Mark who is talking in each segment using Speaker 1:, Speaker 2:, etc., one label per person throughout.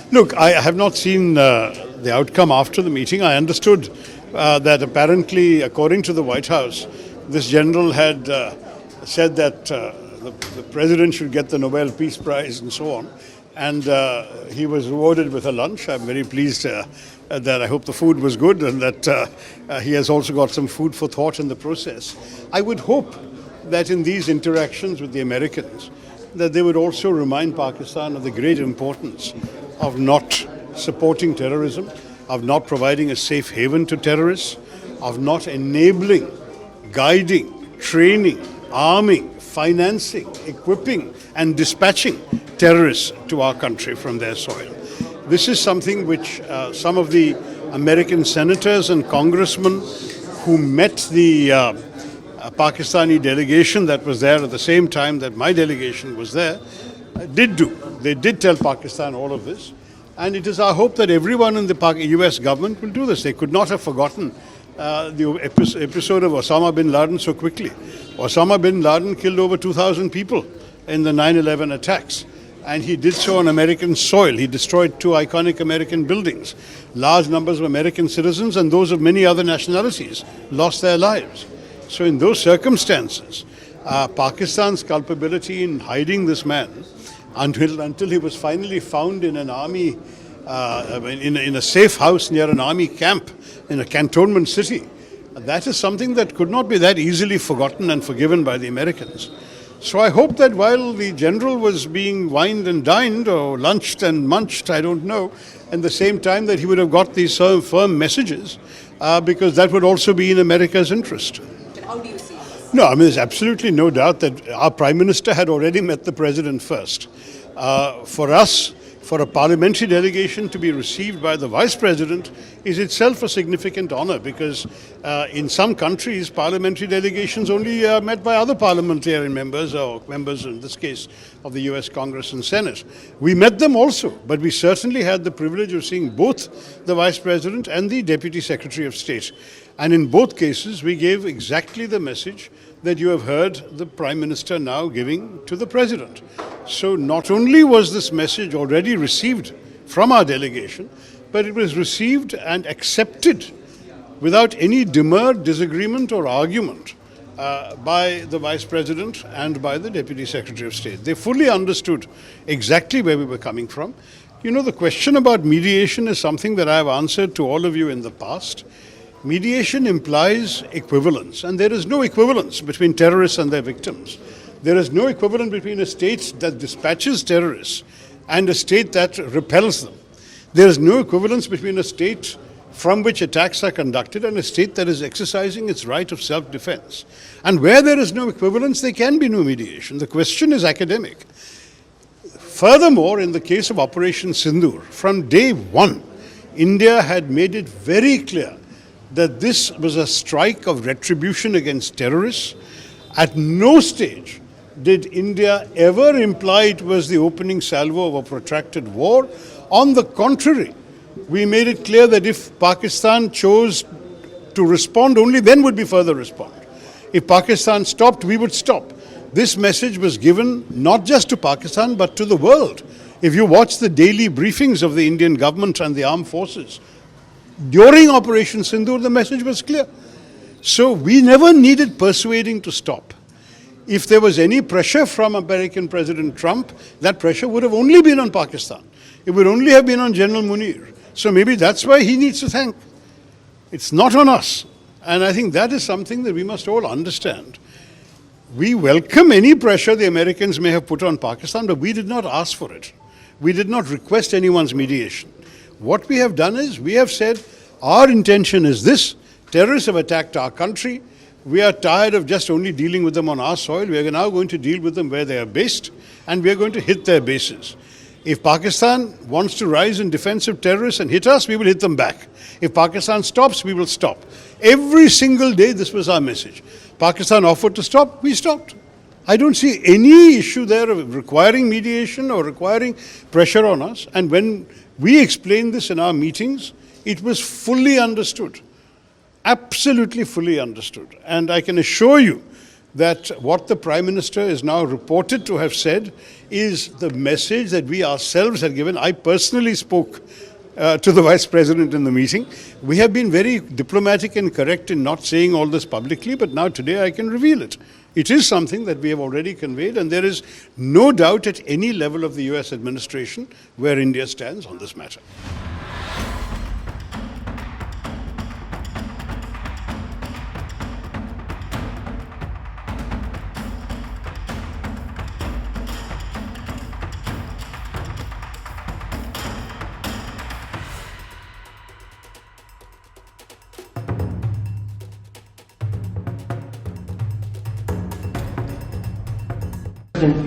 Speaker 1: Look, I have not seen the outcome after the meeting. I understood that apparently, according to the White House, this general had said that the president should get the Nobel Peace Prize and so on. And he was rewarded with a lunch. I'm very pleased that I hope the food was good and that he has also got some food for thought in the process. I would hope that in these interactions with the Americans, that they would also remind Pakistan of the great importance of not supporting terrorism, of not providing a safe haven to terrorists, of not enabling, guiding, training, arming, financing, equipping and dispatching terrorists to our country from their soil. This is something which some of the American senators and congressmen who met the Pakistani delegation that was there at the same time that my delegation was there did do. They did tell Pakistan all of this. And it is our hope that everyone in the US government will do this. They could not have forgotten the episode of Osama bin Laden so quickly. Osama bin Laden killed over 2,000 people in the 9/11 attacks. And he did so on American soil. He destroyed 2 iconic American buildings. Large numbers of American citizens and those of many other nationalities lost their lives. So in those circumstances, Pakistan's culpability in hiding this man until he was finally found in an army, in a safe house near an army camp in a cantonment city, that is something that could not be that easily forgotten and forgiven by the Americans. So I hope that while the general was being wined and dined or lunched and munched, I don't know, at the same time that he would have got these firm messages because that would also be in America's interest.
Speaker 2: How do you see this?
Speaker 1: No, I mean, there's absolutely no doubt that our Prime Minister had already met the President first. For us, for a parliamentary delegation to be received by the Vice President is itself a significant honor because in some countries, parliamentary delegations only are met by other parliamentarian members or members, in this case, of the US Congress and Senate. We met them also, but we certainly had the privilege of seeing both the Vice President and the Deputy Secretary of State. And in both cases, we gave exactly the message that you have heard the Prime Minister now giving to the President. So not only was this message already received from our delegation, but it was received and accepted without any demur, disagreement or argument by the Vice President and by the Deputy Secretary of State. They fully understood exactly where we were coming from. You know, the question about mediation is something that I have answered to all of you in the past. Mediation implies equivalence, and there is no equivalence between terrorists and their victims. There is no equivalent between a state that dispatches terrorists and a state that repels them. There is no equivalence between a state from which attacks are conducted and a state that is exercising its right of self-defense. And where there is no equivalence, there can be no mediation. The question is academic. Furthermore, in the case of Operation Sindoor, from day one, India had made it very clear that this was a strike of retribution against terrorists. At no stage did India ever imply it was the opening salvo of a protracted war. On the contrary, we made it clear that if Pakistan chose to respond, only then would we further respond. If Pakistan stopped, we would stop. This message was given not just to Pakistan, but to the world. If you watch the daily briefings of the Indian government and the armed forces, during Operation Sindoor, the message was clear. So we never needed persuading to stop. If there was any pressure from American President Trump, that pressure would have only been on Pakistan. It would only have been on General Munir. So maybe that's why he needs to thank. It's not on us. And I think that is something that we must all understand. We welcome any pressure the Americans may have put on Pakistan, but we did not ask for it. We did not request anyone's mediation. What we have done is, we have said, our intention is this: terrorists have attacked our country. We are tired of just only dealing with them on our soil. We are now going to deal with them where they are based, and we are going to hit their bases. If Pakistan wants to rise in defense of terrorists and hit us, we will hit them back. If Pakistan stops, we will stop. Every single day, this was our message. Pakistan offered to stop, we stopped. I don't see any issue there of requiring mediation or requiring pressure on us. And when we explained this in our meetings, it was fully understood, absolutely fully understood. And I can assure you that what the Prime Minister is now reported to have said is the message that we ourselves had given. I personally spoke to the Vice President in the meeting. We have been very diplomatic and correct in not saying all this publicly, but now today I can reveal it. It is something that we have already conveyed, and there is no doubt at any level of the US administration where India stands on this matter.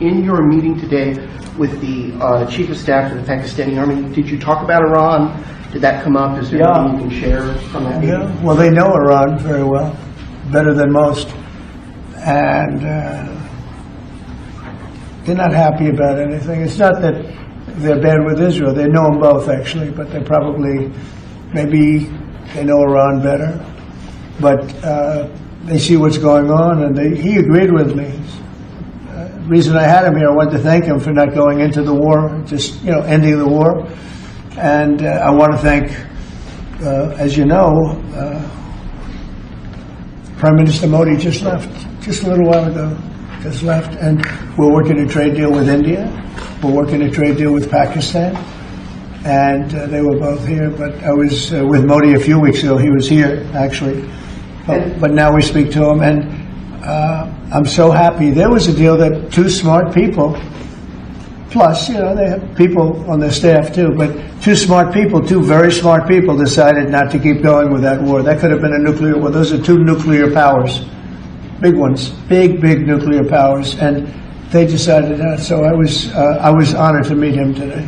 Speaker 2: In your meeting today with the Chief of Staff of the Pakistani Army, did you talk about Iran? Did that come up? Is there anything you can share from that meeting?
Speaker 3: Yeah. Well, they know Iran very well, better than most. And they're not happy about anything. It's not that they're bad with Israel. They know them both, actually, but they probably, maybe they know Iran better. But they see what's going on, and he agreed with me. The reason I had him here, I wanted to thank him for not going into the war, just ending the war. And I want to thank, as you know, Prime Minister Modi just left, just a little while ago, just left. And we're working a trade deal with India. We're working a trade deal with Pakistan. And they were both here. But I was with Modi a few weeks ago. He was here, actually. But now we speak to him. And I'm so happy. There was a deal that two smart people, plus, they have people on their staff too, but two very smart people decided not to keep going with that war. That could have been a nuclear war. Those are two nuclear powers, big ones, big nuclear powers, and they decided not. So I was honored to meet him today.